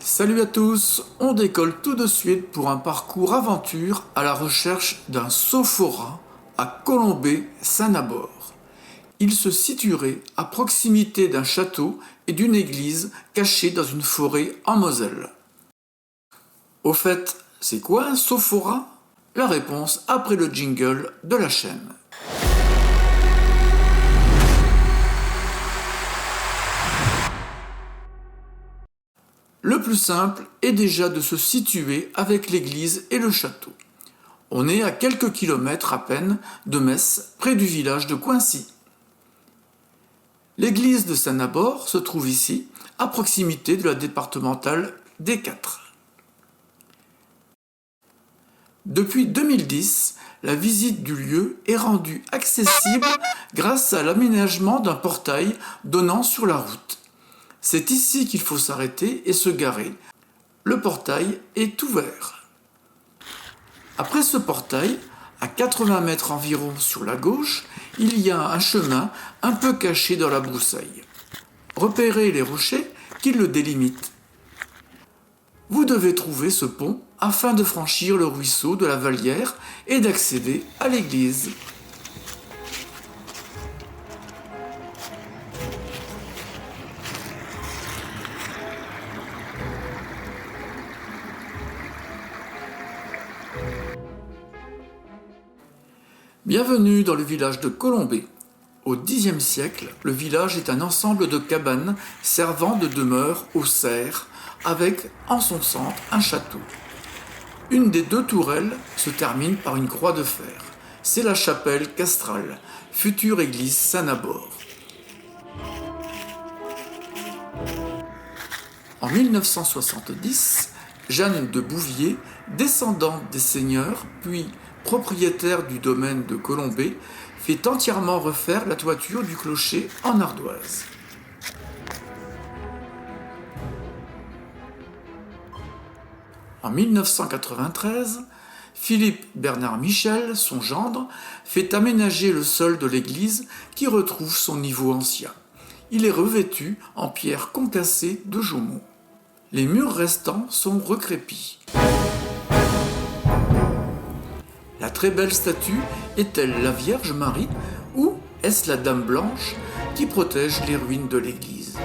Salut à tous, on décolle tout de suite pour un parcours aventure à la recherche d'un Sophora à Colombey-Saint-Nabor. Il se situerait à proximité d'un château et d'une église cachée dans une forêt en Moselle. Au fait, c'est quoi un Sophora? La réponse après le jingle de la chaîne. Le plus simple est déjà de se situer avec l'église et le château. On est à quelques kilomètres à peine de Metz, près du village de Coincy. L'église de Saint-Nabor se trouve ici, à proximité de la départementale D4. Depuis 2010, la visite du lieu est rendue accessible grâce à l'aménagement d'un portail donnant sur la route. C'est ici qu'il faut s'arrêter et se garer. Le portail est ouvert. Après ce portail, à 80 mètres environ sur la gauche, il y a un chemin un peu caché dans la broussaille. Repérez les rochers qui le délimitent. Vous devez trouver ce pont afin de franchir le ruisseau de la Vallière et d'accéder à l'église. Bienvenue dans le village de Colombey. Au Xe siècle, le village est un ensemble de cabanes servant de demeure aux serfs, avec en son centre un château. Une des deux tourelles se termine par une croix de fer. C'est la chapelle castrale, future église Saint-Nabor. En 1970, Jeanne de Bouvier, descendante des seigneurs, puis propriétaire du domaine de Colombey, fait entièrement refaire la toiture du clocher en ardoise. En 1993, Philippe Bernard Michel, son gendre, fait aménager le sol de l'église qui retrouve son niveau ancien. Il est revêtu en pierre concassée de Jaumont. Les murs restants sont recrépis. La très belle statue est-elle la Vierge Marie ou est-ce la Dame Blanche qui protège les ruines de l'église?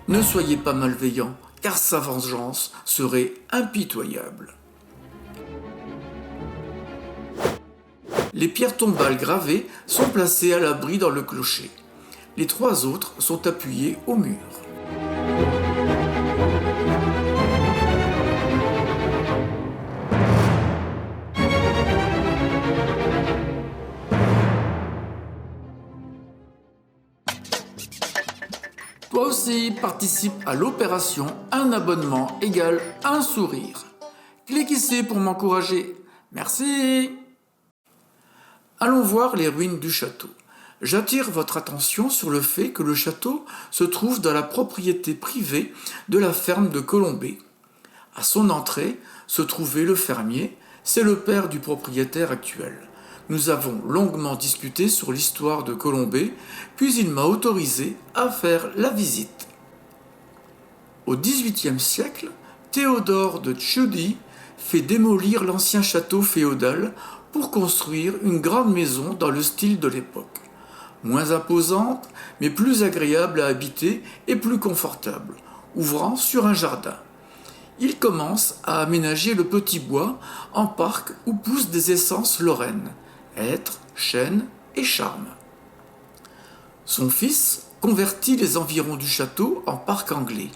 Ne soyez pas malveillants, car sa vengeance serait impitoyable. Les pierres tombales gravées sont placées à l'abri dans le clocher. Les trois autres sont appuyées au mur. Toi aussi, participe à l'opération Un abonnement égale un sourire. Clique ici pour m'encourager. Merci. Allons voir les ruines du château. J'attire votre attention sur le fait que le château se trouve dans la propriété privée de la ferme de Colombey. À son entrée se trouvait le fermier, c'est le père du propriétaire actuel. Nous avons longuement discuté sur l'histoire de Colombey, puis il m'a autorisé à faire la visite. Au XVIIIe siècle, Théodore de Tschudi fait démolir l'ancien château féodal pour construire une grande maison dans le style de l'époque. Moins imposante, mais plus agréable à habiter et plus confortable, ouvrant sur un jardin. Il commence à aménager le petit bois en parc où poussent des essences lorraines. Hêtre, chêne et charme. Son fils convertit les environs du château en parc anglais.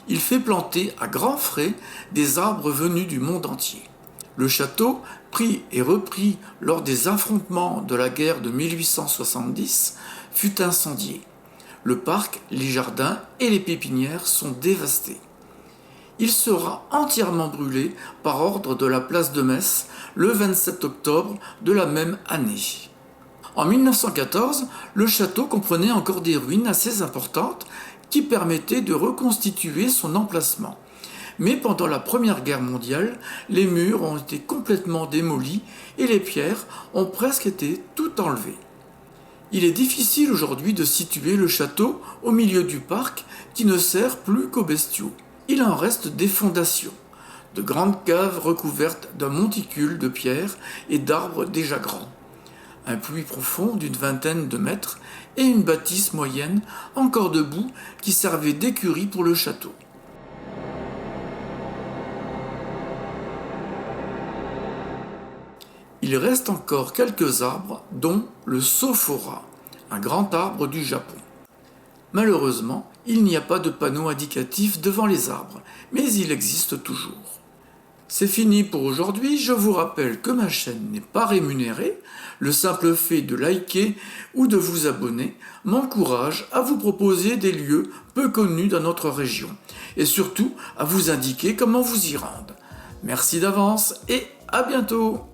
Il fait planter à grands frais des arbres venus du monde entier. Le château, pris et repris lors des affrontements de la guerre de 1870, fut incendié. Le parc, les jardins et les pépinières sont dévastés. Il sera entièrement brûlé par ordre de la place de Metz le 27 octobre de la même année. En 1914, le château comprenait encore des ruines assez importantes qui permettaient de reconstituer son emplacement. Mais pendant la Première Guerre mondiale, les murs ont été complètement démolis et les pierres ont presque été toutes enlevées. Il est difficile aujourd'hui de situer le château au milieu du parc qui ne sert plus qu'aux bestiaux. il en reste des fondations, de grandes caves recouvertes d'un monticule de pierres et d'arbres déjà grands, un puits profond d'une vingtaine de mètres et une bâtisse moyenne encore debout qui servait d'écurie pour le château. Il reste encore quelques arbres, dont le sophora, un grand arbre du Japon. Malheureusement, il n'y a pas de panneau indicatif devant les arbres, mais il existe toujours. C'est fini pour aujourd'hui, je vous rappelle que ma chaîne n'est pas rémunérée, le simple fait de liker ou de vous abonner m'encourage à vous proposer des lieux peu connus dans notre région, et surtout à vous indiquer comment vous y rendre. Merci d'avance et à bientôt!